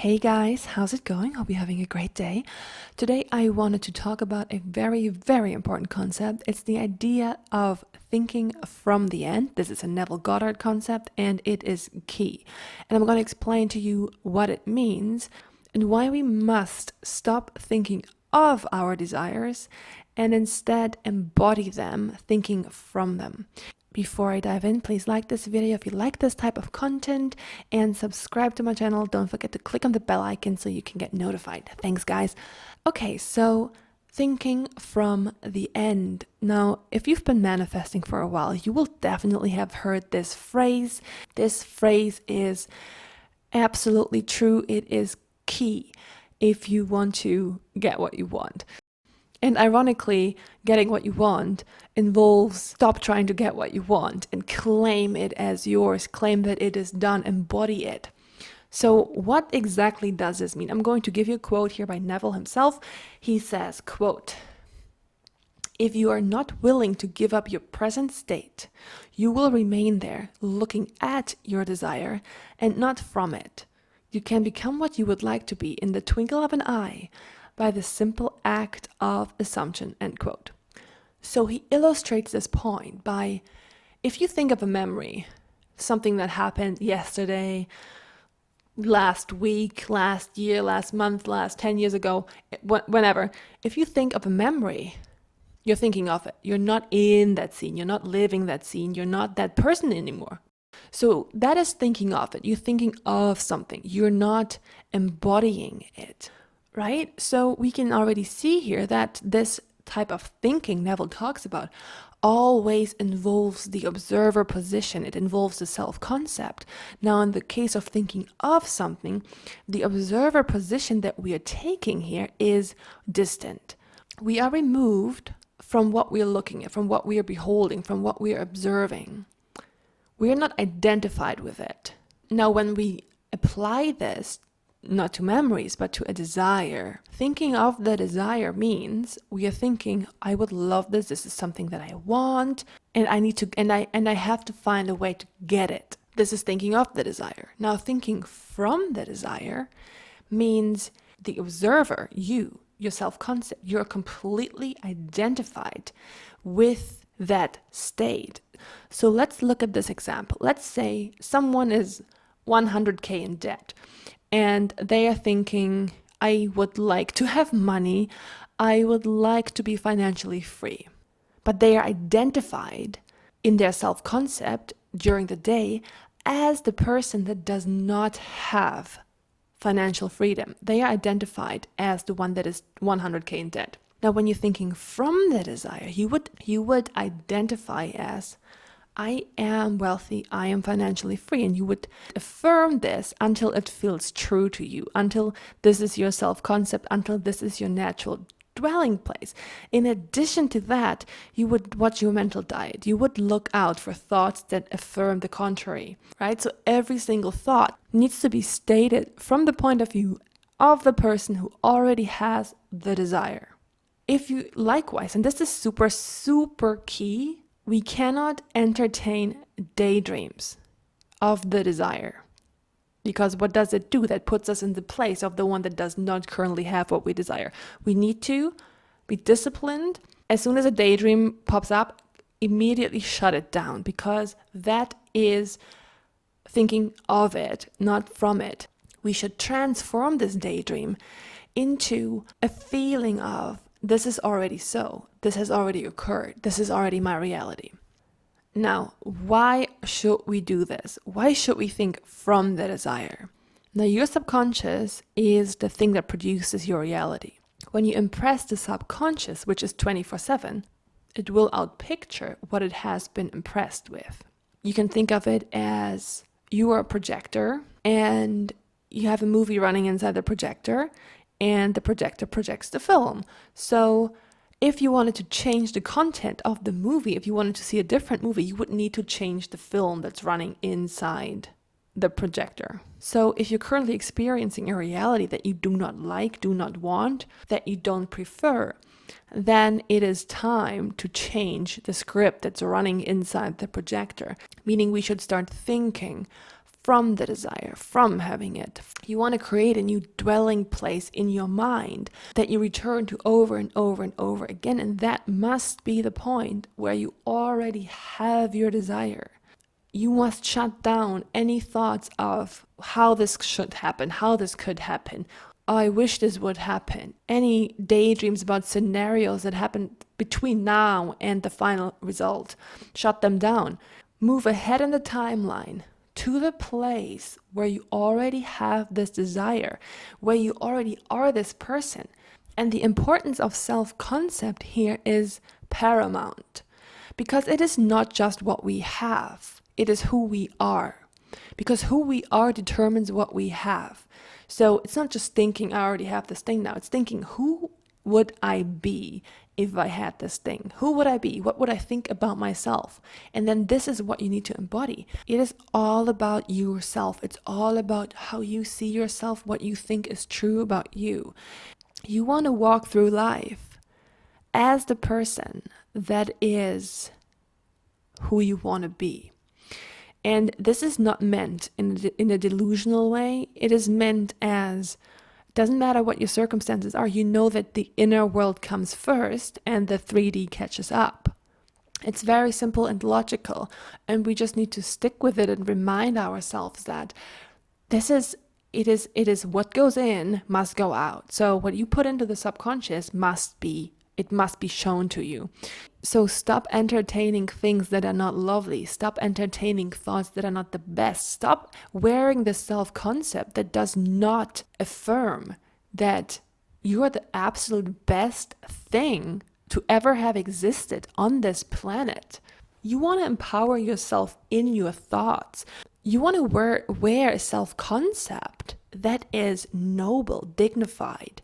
Hey guys, how's it going? Hope you're having a great day. Today I wanted to talk about a very, very important concept. It's the idea of thinking from the end. This is a Neville Goddard concept and it is key. And I'm going to explain to you what it means and why we must stop thinking of our desires and instead embody them, thinking from them. Before I dive in, please like this video if you like this type of content and subscribe to my channel. Don't forget to click on the bell icon so you can get notified. Thanks, guys. Okay, so thinking from the end. Now, if you've been manifesting for a while, you will definitely have heard this phrase. This phrase is absolutely true. It is key if you want to get what you want. And ironically, getting what you want involves stop trying to get what you want and claim it as yours, claim that it is done, embody it. So what exactly does this mean? I'm going to give you a quote here by Neville himself. He says, quote, "If you are not willing to give up your present state, you will remain there looking at your desire and not from it. You can become what you would like to be in the twinkle of an eye, by the simple act of assumption," end quote. So he illustrates this point by, if you think of a memory, something that happened yesterday, last week, last year, last month, last 10 years ago, whenever, if you think of a memory, you're thinking of it. You're not in that scene. You're not living that scene. You're not that person anymore. So that is thinking of it. You're thinking of something. You're not embodying it. Right? So we can already see here that this type of thinking Neville talks about always involves the observer position. It involves the self-concept. Now, in the case of thinking of something, the observer position that we are taking here is distant. We are removed from what we are looking at, from what we are beholding, from what we are observing. We are not identified with it. Now, when we apply this not to memories, but to a desire. Thinking of the desire means we are thinking, I would love this. This is something that I want, and I need to, and I have to find a way to get it. This is thinking of the desire. Now, thinking from the desire means the observer, your self-concept, you're completely identified with that state. So let's look at this example. Let's say someone is 100K in debt. And they are thinking, I would like to have money. I would like to be financially free. But they are identified in their self-concept during the day as the person that does not have financial freedom. They are identified as the one that is 100K in debt. Now, when you're thinking from the desire, you would identify as, I am wealthy, I am financially free, and you would affirm this until it feels true to you, until this is your self-concept, until this is your natural dwelling place. In addition to that, you would watch your mental diet. You would look out for thoughts that affirm the contrary, right? So every single thought needs to be stated from the point of view of the person who already has the desire. If you likewise, and this is super, super key, we cannot entertain daydreams of the desire. Because what does it do? That puts us in the place of the one that does not currently have what we desire. We need to be disciplined. As soon as a daydream pops up, immediately shut it down, because that is thinking of it, not from it. We should transform this daydream into a feeling of, this is already so. This has already occurred. This is already my reality. Now, why should we do this? Why should we think from the desire? Now, your subconscious is the thing that produces your reality. When you impress the subconscious, which is 24/7, it will outpicture what it has been impressed with. You can think of it as you are a projector and you have a movie running inside the projector, and the projector projects the film. So if you wanted to change the content of the movie, if you wanted to see a different movie, you would need to change the film that's running inside the projector. So if you're currently experiencing a reality that you do not like, do not want, that you don't prefer, then it is time to change the script that's running inside the projector. Meaning we should start thinking from the desire, from having it. You want to create a new dwelling place in your mind that you return to over and over and over again. And that must be the point where you already have your desire. You must shut down any thoughts of how this should happen, how this could happen. Oh, I wish this would happen. Any daydreams about scenarios that happen between now and the final result. Shut them down. Move ahead in the timeline to the place where you already have this desire, where you already are this person. And the importance of self-concept here is paramount, because it is not just what we have, it is who we are. Because who we are determines what we have. So it's not just thinking, I already have this thing now. It's thinking, who would I be if I had this thing? Who would I be? What would I think about myself? And then this is what you need to embody. It is all about yourself. It's all about how you see yourself, what you think is true about you. You want to walk through life as the person that is who you want to be. And this is not meant in a delusional way. It is meant as, doesn't matter what your circumstances are, you know that the inner world comes first and the 3D catches up. It's very simple and logical, and we just need to stick with it and remind ourselves that it is what goes in must go out. So what you put into the subconscious must be shown to you. So stop entertaining things that are not lovely. Stop entertaining thoughts that are not the best. Stop wearing the self-concept that does not affirm that you are the absolute best thing to ever have existed on this planet. You want to empower yourself in your thoughts. You want to wear a self-concept that is noble, dignified,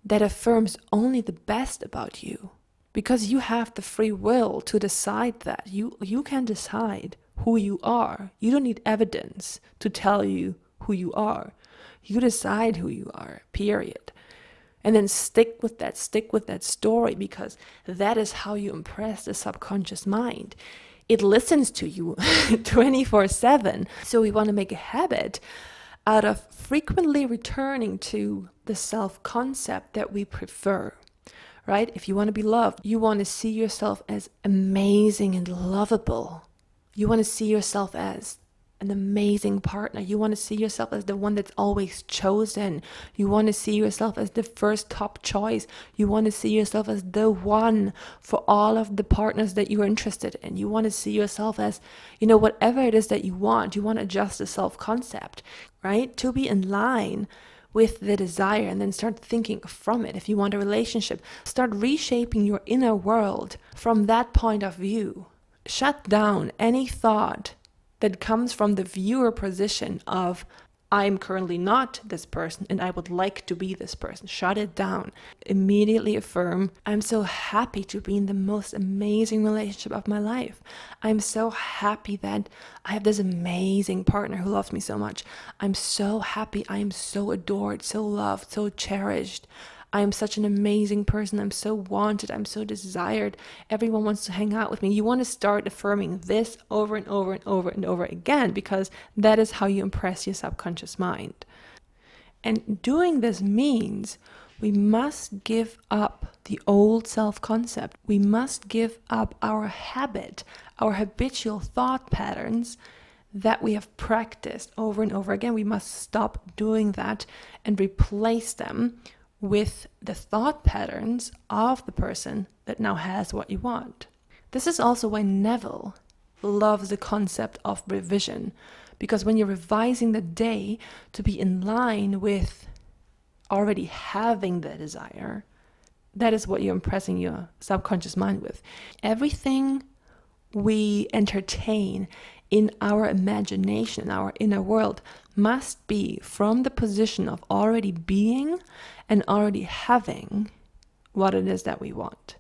that affirms only the best about you. Because you have the free will to decide that. You can decide who you are. You don't need evidence to tell you who you are. You decide who you are, period. And then stick with that story, because that is how you impress the subconscious mind. It listens to you 24/7. So we want to make a habit out of frequently returning to the self-concept that we prefer, right? If you want to be loved, you want to see yourself as amazing and lovable. You want to see yourself as an amazing partner. You want to see yourself as the one that's always chosen. You want to see yourself as the first top choice. You want to see yourself as the one for all of the partners that you're interested in. You want to see yourself as, whatever it is that you want. You want to adjust the self-concept, right? To be in line with the desire, and then start thinking from it. If you want a relationship, start reshaping your inner world from that point of view. Shut down any thought that comes from the viewer position of, I'm currently not this person and I would like to be this person. Shut it down. Immediately affirm, I'm so happy to be in the most amazing relationship of my life. I'm so happy that I have this amazing partner who loves me so much. I'm so happy. I am so adored, so loved, so cherished. I am such an amazing person. I'm so wanted. I'm so desired. Everyone wants to hang out with me. You want to start affirming this over and over and over and over again, because that is how you impress your subconscious mind. And doing this means we must give up the old self-concept. We must give up our habit, our habitual thought patterns that we have practiced over and over again. We must stop doing that and replace them with the thought patterns of the person that now has what you want. This is also why Neville loves the concept of revision, because when you're revising the day to be in line with already having the desire, that is what you're impressing your subconscious mind with. Everything we entertain in our imagination, our inner world, must be from the position of already being and already having what it is that we want.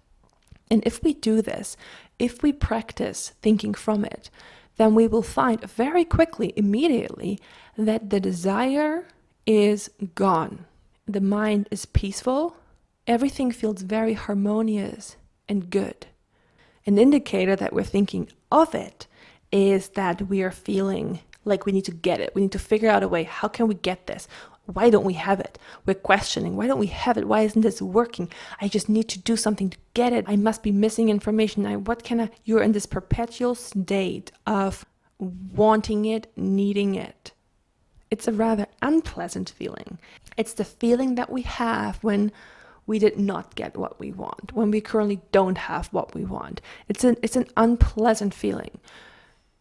And if we do this, if we practice thinking from it, then we will find very quickly, immediately, that the desire is gone. The mind is peaceful. Everything feels very harmonious and good. An indicator that we're thinking of it is that we are feeling Like we need to get it. We need to figure out a way. How can we get this? Why don't we have it? We're questioning. Why don't we have it? Why isn't this working? I just need to do something to get it. I must be missing information. You're in this perpetual state of wanting it, needing it. It's a rather unpleasant feeling. It's the feeling that we have when we did not get what we want, when we currently don't have what we want. It's an unpleasant feeling.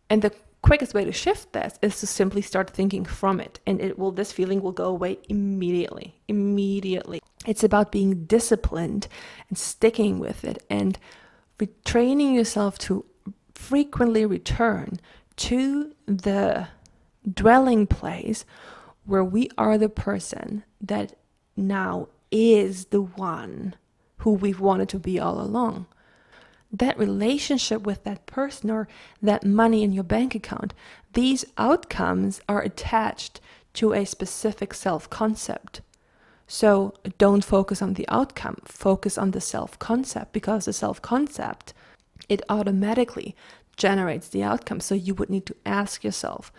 And the quickest way to shift this is to simply start thinking from it, and this feeling will go away immediately. It's about being disciplined and sticking with it and retraining yourself to frequently return to the dwelling place where we are the person that now is the one who we've wanted to be all along. That relationship with that person or that money in your bank account, these outcomes are attached to a specific self-concept. So don't focus on the outcome, focus on the self-concept, because the self-concept, it automatically generates the outcome. So you would need to ask yourself,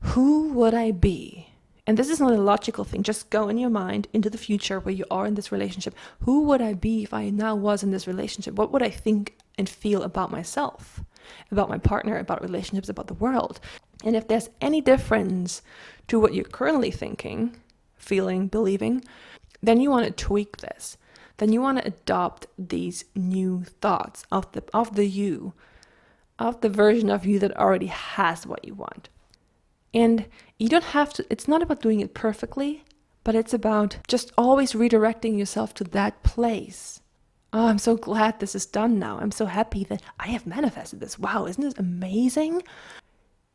who would I be? And this is not a logical thing. Just go in your mind into the future where you are in this relationship. Who would I be if I now was in this relationship? What would I think and feel about myself, about my partner, about relationships, about the world? And if there's any difference to what you're currently thinking, feeling, believing, then you want to tweak this. Then you want to adopt these new thoughts of the version of you that already has what you want. And you don't have to, it's not about doing it perfectly, but it's about just always redirecting yourself to that place. Oh, I'm so glad this is done now. I'm so happy that I have manifested this. Wow, isn't this amazing?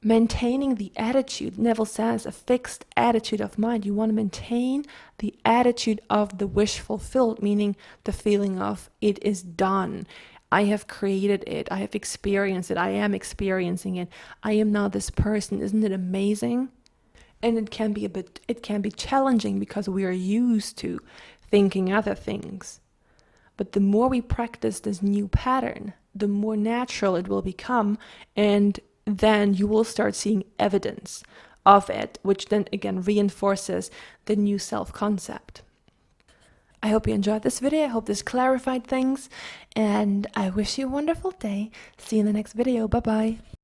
Maintaining the attitude, Neville says, a fixed attitude of mind. You want to maintain the attitude of the wish fulfilled, meaning the feeling of it is done. I have created it. I have experienced it. I am experiencing it. I am now this person. Isn't it amazing? And it can be challenging because we are used to thinking other things. But the more we practice this new pattern, the more natural it will become. And then you will start seeing evidence of it, which then again reinforces the new self-concept. I hope you enjoyed this video. I hope this clarified things, and I wish you a wonderful day. See you in the next video. Bye-bye.